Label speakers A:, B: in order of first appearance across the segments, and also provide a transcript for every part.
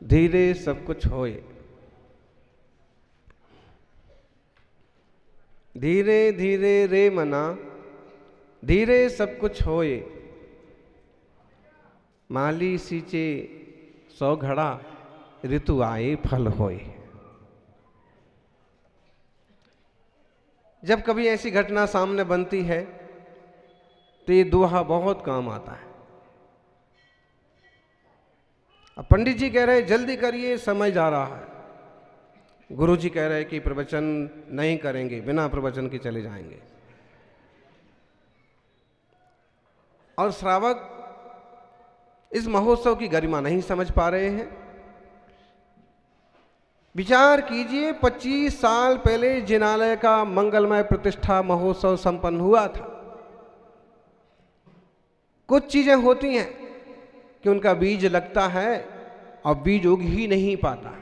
A: धीरे सब कुछ होए, धीरे धीरे रे मना, धीरे सब कुछ होए। माली सींचे 100 घड़ा, ऋतु आए फल होए। जब कभी ऐसी घटना सामने बनती है तो ये दोहा बहुत काम आता है। अब पंडित जी कह रहे हैं जल्दी करिए, समय जा रहा है। गुरु जी कह रहे हैं कि प्रवचन नहीं करेंगे, बिना प्रवचन के चले जाएंगे। और श्रावक इस महोत्सव की गरिमा नहीं समझ पा रहे हैं। विचार कीजिए, 25 साल पहले जिनालय का मंगलमय प्रतिष्ठा महोत्सव संपन्न हुआ था। कुछ चीजें होती हैं कि उनका बीज लगता है और बीज उग ही नहीं पाता।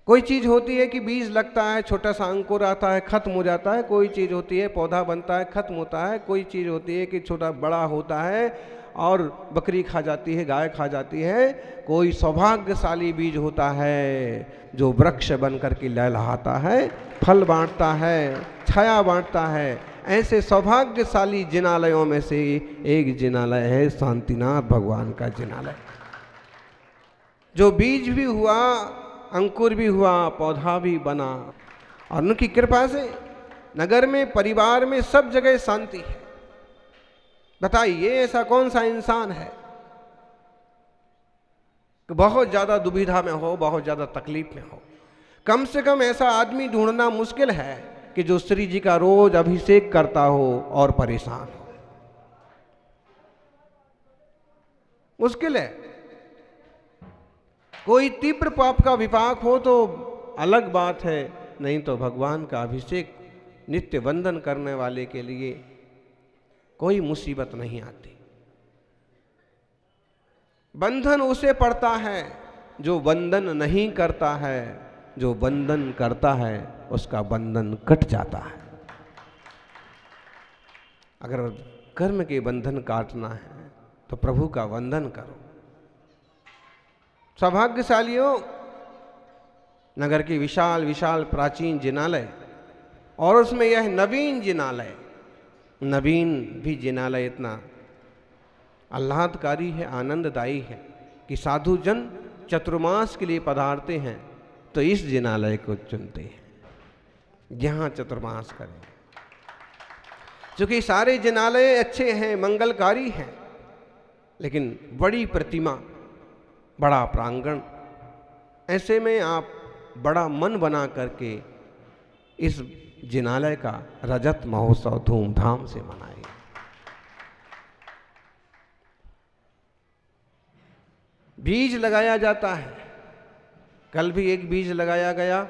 A: कोई चीज होती है कि बीज लगता है, छोटा सा अंकुर आता है, खत्म हो जाता है। कोई चीज होती है पौधा बनता है, खत्म होता है। कोई चीज होती है कि छोटा बड़ा होता है और बकरी खा जाती है, गाय खा जाती है। कोई सौभाग्यशाली बीज होता है जो वृक्ष बन करके लहलहाता है, फल बांटता है, छाया बांटता है। ऐसे सौभाग्यशाली जिनालयों में से एक जिनालय है शांतिनाथ भगवान का जिनालय, जो बीज भी हुआ, अंकुर भी हुआ, पौधा भी बना। और उनकी कृपा से नगर में, परिवार में, सब जगह शांति है। बताइए ऐसा कौन सा इंसान है कि बहुत ज्यादा दुविधा में हो, बहुत ज्यादा तकलीफ में हो। कम से कम ऐसा आदमी ढूंढना मुश्किल है कि जो श्री जी का रोज अभिषेक करता हो और परेशान हो। मुश्किल है। कोई तीव्र पाप का विपाक हो तो अलग बात है, नहीं तो भगवान का अभिषेक नित्य वंदन करने वाले के लिए कोई मुसीबत नहीं आती। बंधन उसे पड़ता है जो वंदन नहीं करता है, जो वंदन करता है उसका बंधन कट जाता है। अगर कर्म के बंधन काटना है तो प्रभु का वंदन करो। सौभाग्यशालियों, नगर की विशाल विशाल प्राचीन जिनालय और उसमें यह नवीन जिनालय, नवीन भी जिनालय इतना आह्लादकारी है, आनंददायी है कि साधु जन चतुर्मास के लिए पधारते हैं तो इस जिनालय को चुनते हैं, यहाँ चतुर्मास करें। क्योंकि सारे जिनालय अच्छे हैं, मंगलकारी हैं, लेकिन बड़ी प्रतिमा, बड़ा प्रांगण, ऐसे में आप बड़ा मन बना करके इस जिनालय का रजत महोत्सव धूमधाम से मनाइए। बीज लगाया जाता है। कल भी एक बीज लगाया गया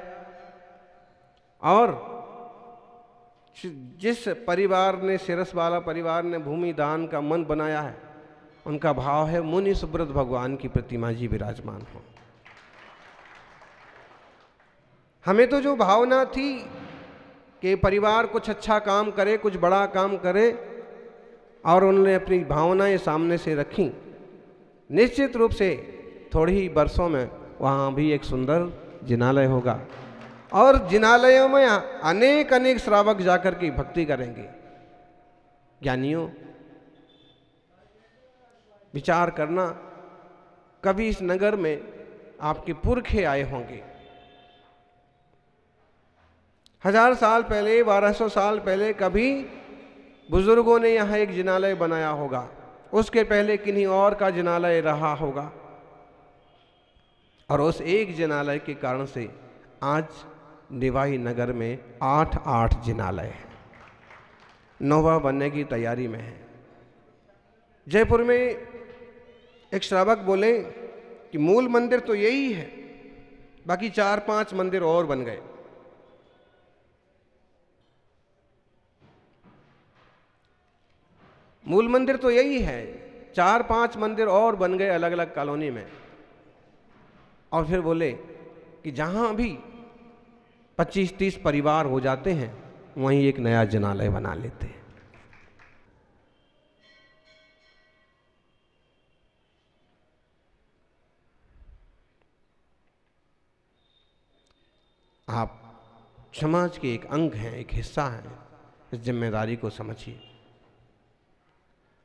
A: और जिस परिवार ने, शिरस वाला परिवार ने भूमि दान का मन बनाया है, उनका भाव है मुनि सुब्रत भगवान की प्रतिमा जी विराजमान हो। हमें तो जो भावना थी कि परिवार कुछ अच्छा काम करे, कुछ बड़ा काम करे, और उन्होंने अपनी भावनाएं सामने से रखी, निश्चित रूप से थोड़ी ही वर्षों में वहाँ भी एक सुंदर जिनालय होगा और जिनालयों में अनेक अनेक श्रावक जाकर के भक्ति करेंगे। ज्ञानियों, विचार करना, कभी इस नगर में आपके पुरखे आए होंगे। 1000 साल पहले, 1200 साल पहले कभी बुजुर्गों ने यहाँ एक जिनालय बनाया होगा। उसके पहले किन्हीं और का जिनालय रहा होगा और उस एक जिनालय के कारण से आज निवाई नगर में 8 जिनालय हैं। 9वां बनने की तैयारी में है। जयपुर में एक श्रावक बोले कि मूल मंदिर तो यही है, बाकी 4-5 मंदिर और बन गए। मूल मंदिर तो यही है, 4-5 मंदिर और बन गए अलग अलग कॉलोनी में। और फिर बोले कि जहां भी 25-30 परिवार हो जाते हैं वहीं एक नया जिनालय बना लेते हैं। आप समाज के एक अंग हैं, एक हिस्सा हैं, इस जिम्मेदारी को समझिए।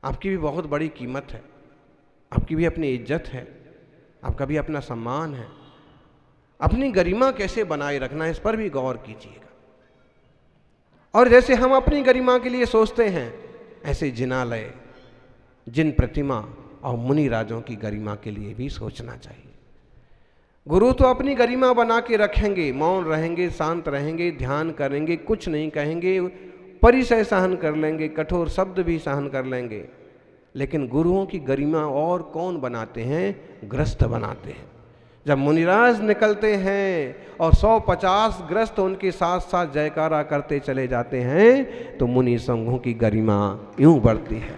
A: आपकी भी बहुत बड़ी कीमत है, आपकी भी अपनी इज्जत है, आपका भी अपना सम्मान है। अपनी गरिमा कैसे बनाए रखना, इस पर भी गौर कीजिएगा। और जैसे हम अपनी गरिमा के लिए सोचते हैं, ऐसे जिनालय, जिन प्रतिमा और मुनि राजों की गरिमा के लिए भी सोचना चाहिए। गुरु तो अपनी गरिमा बना के रखेंगे, मौन रहेंगे, शांत रहेंगे, ध्यान करेंगे, कुछ नहीं कहेंगे, परिचय सहन कर लेंगे, कठोर शब्द भी सहन कर लेंगे। लेकिन गुरुओं की गरिमा और कौन बनाते हैं? ग्रस्त बनाते हैं। जब मुनिराज निकलते हैं और 150 ग्रस्त उनके साथ साथ जयकारा करते चले जाते हैं, तो मुनि संघों की गरिमा यूं बढ़ती है।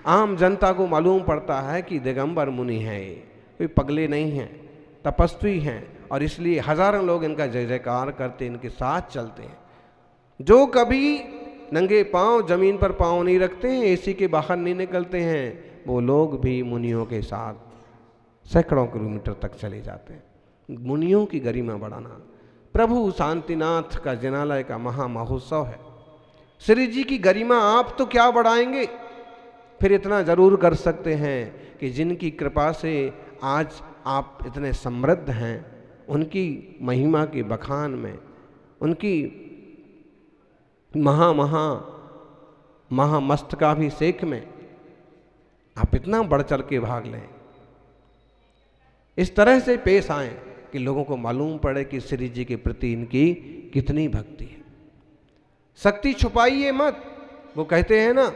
A: आम जनता को मालूम पड़ता है कि दिगंबर मुनि हैं, कोई पगले नहीं हैं, तपस्वी हैं, और इसलिए हजारों लोग इनका जय जयकार करते, इनके साथ चलते हैं। जो कभी नंगे पांव जमीन पर पांव नहीं रखते हैं, एसी के बाहर नहीं निकलते हैं, वो लोग भी मुनियों के साथ सैकड़ों किलोमीटर तक चले जाते हैं। मुनियों की गरिमा बढ़ाना प्रभु शांतिनाथ का जिनालय का महा महोत्सव है। श्री जी की गरिमा आप तो क्या बढ़ाएंगे, फिर इतना जरूर कर सकते हैं कि जिनकी कृपा से आज आप इतने समृद्ध हैं, उनकी महिमा के बखान में, उनकी महामस्तकाभिषेक में आप इतना बढ़ चढ़ के भाग लें, इस तरह से पेश आए कि लोगों को मालूम पड़े कि श्री जी के प्रति इनकी कितनी भक्ति है। शक्ति छुपाइए मत, वो कहते हैं ना,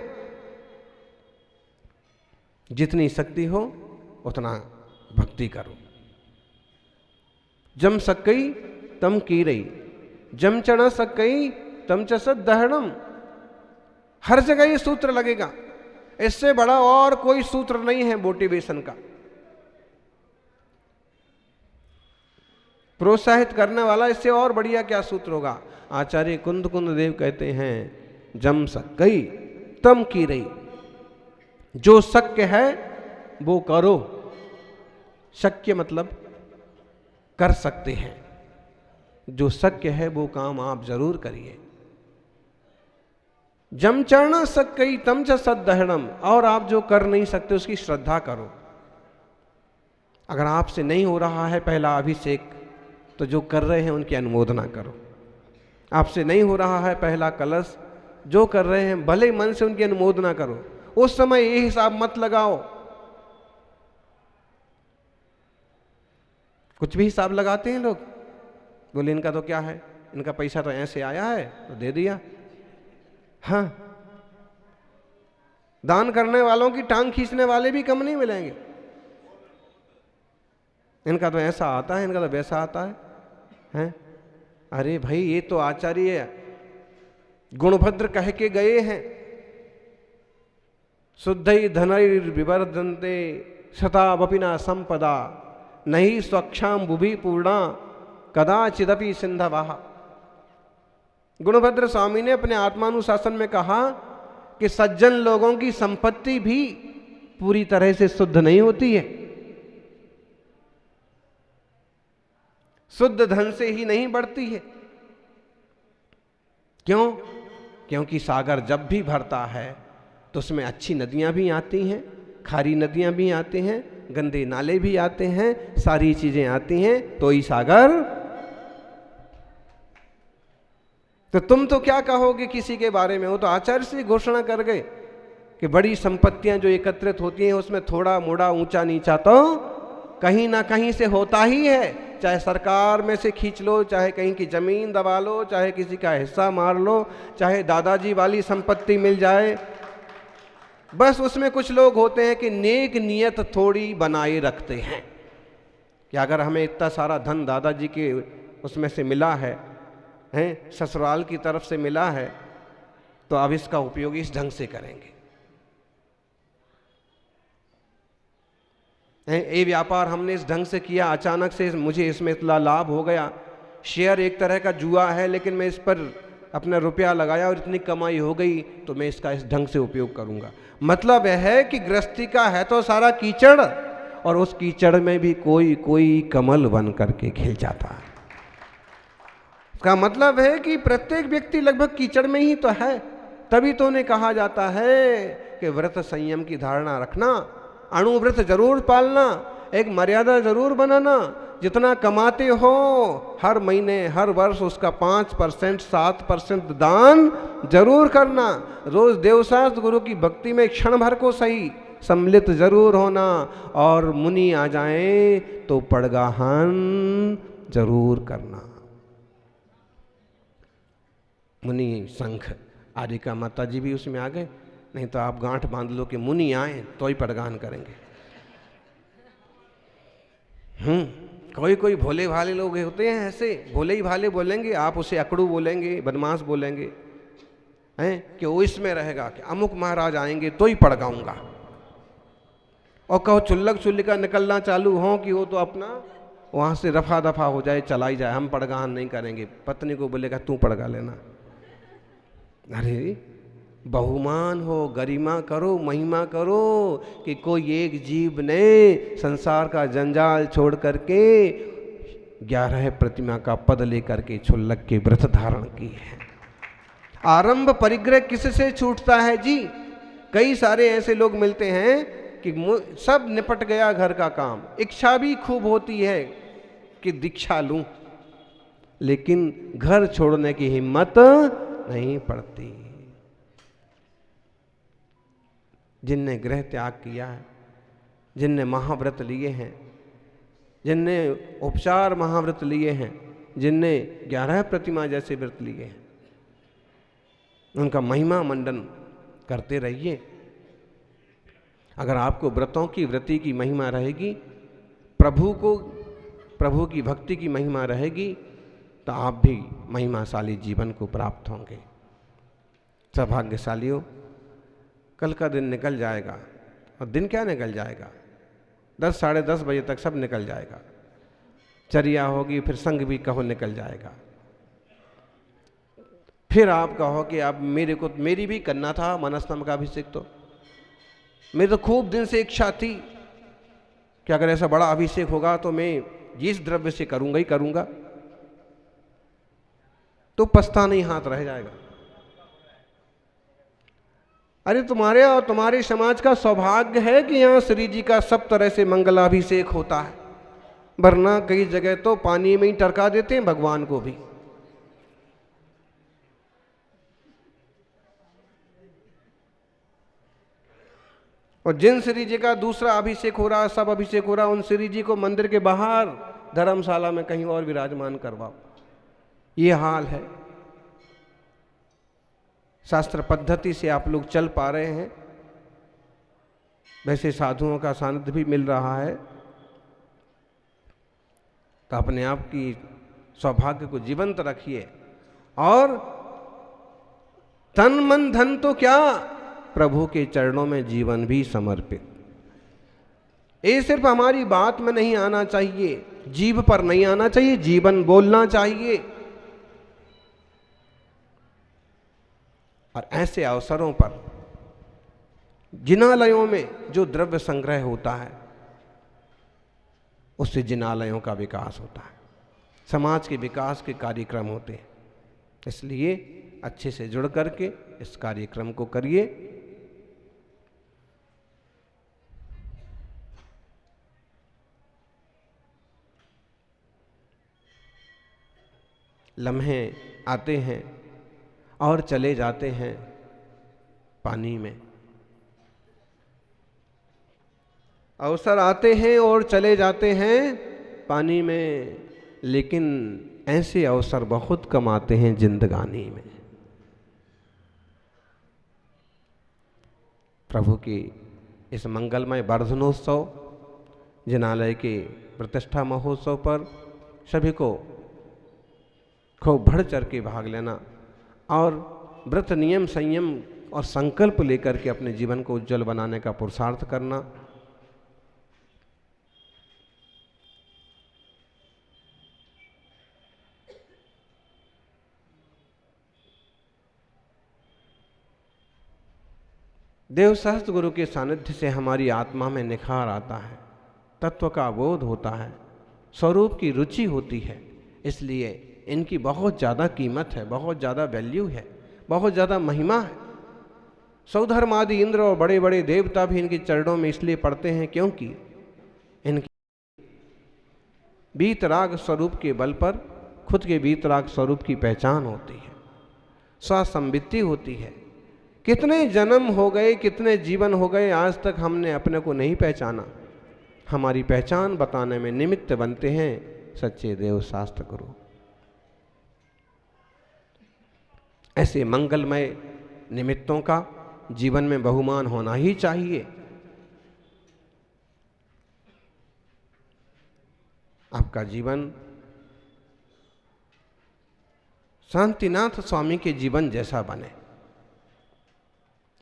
A: जितनी शक्ति हो उतना भक्ति करो। जम सकई तम कीरई, जम चढ़ सकई तम चसत दहड़म। हर जगह ये सूत्र लगेगा, इससे बड़ा और कोई सूत्र नहीं है मोटिवेशन का। प्रोत्साहित करने वाला इससे और बढ़िया क्या सूत्र होगा। आचार्य कुंद देव कहते हैं, जम सकई तम कीरई, जो शक्य है वो करो। शक्य मतलब कर सकते हैं, जो शक्य है वो काम आप जरूर करिए। जम चढ़ना सकई तम च सद्दहणम, और आप जो कर नहीं सकते उसकी श्रद्धा करो। अगर आपसे नहीं हो रहा है पहला अभिषेक, तो जो कर रहे हैं उनकी अनुमोदना करो। आपसे नहीं हो रहा है पहला कलश, जो कर रहे हैं भले मन से उनकी अनुमोदना करो। उस समय ये हिसाब मत लगाओ, कुछ भी हिसाब लगाते हैं लोग, बोले इनका तो क्या है, इनका पैसा तो ऐसे आया है तो दे दिया। हाँ, दान करने वालों की टांग खींचने वाले भी कम नहीं मिलेंगे। इनका तो ऐसा आता है, इनका तो वैसा आता है, हैं? अरे भाई, ये तो आचार्य गुणभद्र कह के गए हैं, शुद्धई धनैर्विवर्धन्ते शतावपिना संपदा, नहीं स्वक्षाम बुभि पूर्णा कदाचिदपि सिंधवाहा। गुणभद्र स्वामी ने अपने आत्मानुशासन में कहा कि सज्जन लोगों की संपत्ति भी पूरी तरह से शुद्ध नहीं होती है, शुद्ध धन से ही नहीं बढ़ती है। क्यों? क्योंकि सागर जब भी भरता है तो उसमें अच्छी नदियां भी आती हैं, खारी नदियां भी आती हैं, गंदे नाले भी आते हैं, सारी चीजें आती हैं, तो ही सागर। तो तुम तो क्या कहोगे किसी के बारे में? वो तो आचार्य से घोषणा कर गए कि बड़ी संपत्तियां जो एकत्रित होती हैं उसमें थोड़ा मोड़ा ऊंचा नीचा तो कहीं ना कहीं से होता ही है। चाहे सरकार में से खींच लो, चाहे कहीं की जमीन दबा लो, चाहे किसी का हिस्सा मार लो, चाहे दादाजी वाली संपत्ति मिल जाए, बस उसमें कुछ लोग होते हैं कि नेक नियत थोड़ी बनाए रखते हैं कि अगर हमें इतना सारा धन दादाजी के उसमें से मिला है, ससुराल की तरफ से मिला है, तो अब इसका उपयोग इस ढंग से करेंगे। ये व्यापार हमने इस ढंग से किया, अचानक से मुझे इसमें इतना लाभ हो गया। शेयर एक तरह का जुआ है, लेकिन मैं इस पर अपना रुपया लगाया और इतनी कमाई हो गई तो मैं इसका इस ढंग से उपयोग करूंगा। मतलब यह है कि गृहस्थी का है तो सारा कीचड़, और उस कीचड़ में भी कोई कोई कमल बन करके खिल जाता है। इसका मतलब है कि प्रत्येक व्यक्ति लगभग कीचड़ में ही तो है। तभी तो उन्हें कहा जाता है कि व्रत संयम की धारणा रखना, अणुव्रत जरूर पालना, एक मर्यादा जरूर बनाना। जितना कमाते हो हर महीने हर वर्ष उसका 5% 7% दान जरूर करना। रोज देवशास्त्र गुरु की भक्ति में क्षण भर को सही सम्मिलित जरूर होना, और मुनि आ जाए तो पड़गाहन जरूर करना। मुनि शंख आदि का माता जी भी उसमें आ गए, नहीं तो आप गांठ बांध लो कि मुनि आए तो ही पड़गान करेंगे। कोई कोई भोले भाले लोग होते हैं, ऐसे भोले ही भाले बोलेंगे, आप उसे अकड़ू बोलेंगे, बदमाश बोलेंगे, हैं कि वो इसमें रहेगा कि अमुक महाराज आएंगे तो ही पड़गाऊंगा। और कहो चुल्लक चुल्लिका निकलना चालू हो कि वो तो अपना वहां से रफा दफा हो जाए, चला ही जाए, हम पड़गान नहीं करेंगे। पत्नी को बोलेगा तू पड़गा लेना। अरे बहुमान हो, गरिमा करो, महिमा करो कि कोई एक जीव ने संसार का जंजाल छोड़ करके 11 प्रतिमा का पद लेकर के छुल्लक के व्रत धारण की है। आरंभ परिग्रह किससे छूटता है जी? कई सारे ऐसे लोग मिलते हैं कि सब निपट गया घर का काम, इच्छा भी खूब होती है कि दीक्षा लूं, लेकिन घर छोड़ने की हिम्मत नहीं पड़ती। जिनने गृह त्याग किया है, जिनने महाव्रत लिए हैं, जिनने उपचार महाव्रत लिए हैं, जिनने 11 प्रतिमा जैसे व्रत लिए हैं, उनका महिमा मंडन करते रहिए। अगर आपको व्रतों की व्रति की महिमा रहेगी, प्रभु की भक्ति की महिमा रहेगी, तो आप भी महिमाशाली जीवन को प्राप्त होंगे। सौभाग्यशालियों, कल का दिन निकल जाएगा, और दिन क्या निकल जाएगा, 10 साढ़े 10 बजे तक सब निकल जाएगा। चर्या होगी, फिर संग भी कहो निकल जाएगा। फिर आप कहो कि अब मेरी भी करना था मनस्तंभ का अभिषेक, तो मेरी तो खूब दिन से इच्छा थी कि अगर ऐसा बड़ा अभिषेक होगा तो मैं इस द्रव्य से करूंगा ही करूंगा, तो पछताना ही हाथ रह जाएगा। अरे तुम्हारे और तुम्हारे समाज का सौभाग्य है कि यहाँ श्री जी का सब तरह से मंगलाभिषेक होता है, वरना कई जगह तो पानी में ही टरका देते हैं भगवान को भी। और जिन श्री जी का दूसरा अभिषेक हो रहा, सब अभिषेक हो रहा, उन श्री जी को मंदिर के बाहर धर्मशाला में कहीं और विराजमान करवाओ। ये हाल है। शास्त्र पद्धति से आप लोग चल पा रहे हैं, वैसे साधुओं का सानिध्य भी मिल रहा है, तो अपने आप की सौभाग्य को जीवंत रखिए। और तन मन धन तो क्या, प्रभु के चरणों में जीवन भी समर्पित। ये सिर्फ हमारी बात में नहीं आना चाहिए, जीभ पर नहीं आना चाहिए, जीवन बोलना चाहिए। और ऐसे अवसरों पर जिनालयों में जो द्रव्य संग्रह होता है, उससे जिनालयों का विकास होता है, समाज के विकास के कार्यक्रम होते हैं। इसलिए अच्छे से जुड़ करके इस कार्यक्रम को करिए। लम्हे आते हैं और चले जाते हैं पानी में, अवसर आते हैं और चले जाते हैं पानी में, लेकिन ऐसे अवसर बहुत कम आते हैं जिंदगानी में। प्रभु की इस मंगलमय वर्धनोत्सव जिनालय के प्रतिष्ठा महोत्सव पर सभी को खूब बढ़ चढ़ के भाग लेना और व्रत नियम संयम और संकल्प लेकर के अपने जीवन को उज्जवल बनाने का पुरुषार्थ करना। देव सहस्त्र गुरु के सानिध्य से हमारी आत्मा में निखार आता है, तत्व का बोध होता है, स्वरूप की रुचि होती है। इसलिए इनकी बहुत ज़्यादा कीमत है, बहुत ज़्यादा वैल्यू है, बहुत ज़्यादा महिमा है। सौधर्म आदि इंद्र और बड़े बड़े देवता भी इनके चरणों में इसलिए पड़ते हैं क्योंकि इनकी वीतराग स्वरूप के बल पर खुद के वीतराग स्वरूप की पहचान होती है, स्वसंवित्ति होती है। कितने जन्म हो गए, कितने जीवन हो गए, आज तक हमने अपने को नहीं पहचाना। हमारी पहचान बताने में निमित्त बनते हैं सच्चे देव शास्त्र गुरु। ऐसे मंगलमय निमित्तों का जीवन में बहुमान होना ही चाहिए। आपका जीवन शांतिनाथ स्वामी के जीवन जैसा बने।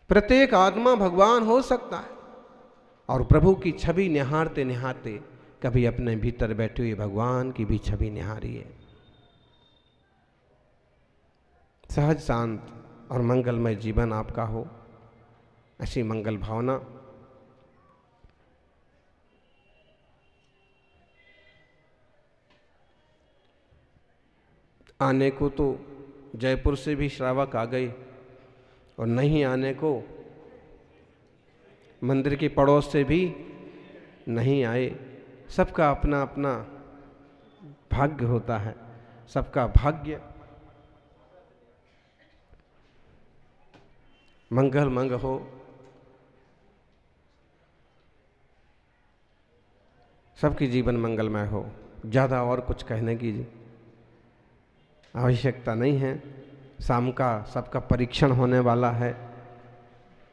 A: प्रत्येक आत्मा भगवान हो सकता है और प्रभु की छवि निहारते निहारते कभी अपने भीतर बैठे हुए भगवान की भी छवि निहारिए। सहज शांत और मंगलमय जीवन आपका हो, ऐसी मंगल भावना आने को तो जयपुर से भी श्रावक आ गए और नहीं आने को मंदिर के पड़ोस से भी नहीं आए। सबका अपना अपना भाग्य होता है, सबका भाग्य मंगल मंग हो। सबकी जीवन मंगलमय हो। ज़्यादा और कुछ कहने की आवश्यकता नहीं है। शाम का सबका परीक्षण होने वाला है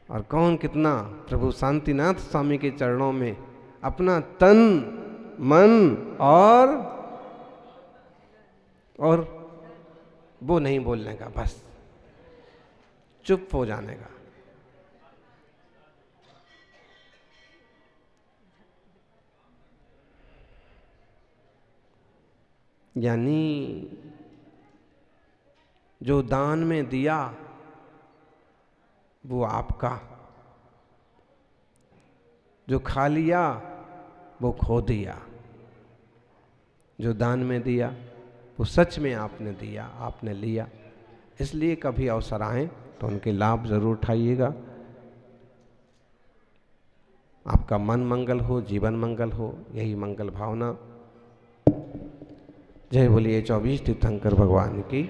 A: और कौन कितना प्रभु शांतिनाथ स्वामी के चरणों में अपना तन मन और वो नहीं बोलने का, बस चुप हो जाने का। यानी जो दान में दिया वो आपका, जो खा लिया वो खो दिया। जो दान में दिया वो सच में आपने दिया, आपने लिया। इसलिए कभी अवसर आए तो उनके लाभ जरूर उठाइएगा। आपका मन मंगल हो, जीवन मंगल हो, यही मंगल भावना। जय बोलिए 24 तीर्थंकर भगवान की।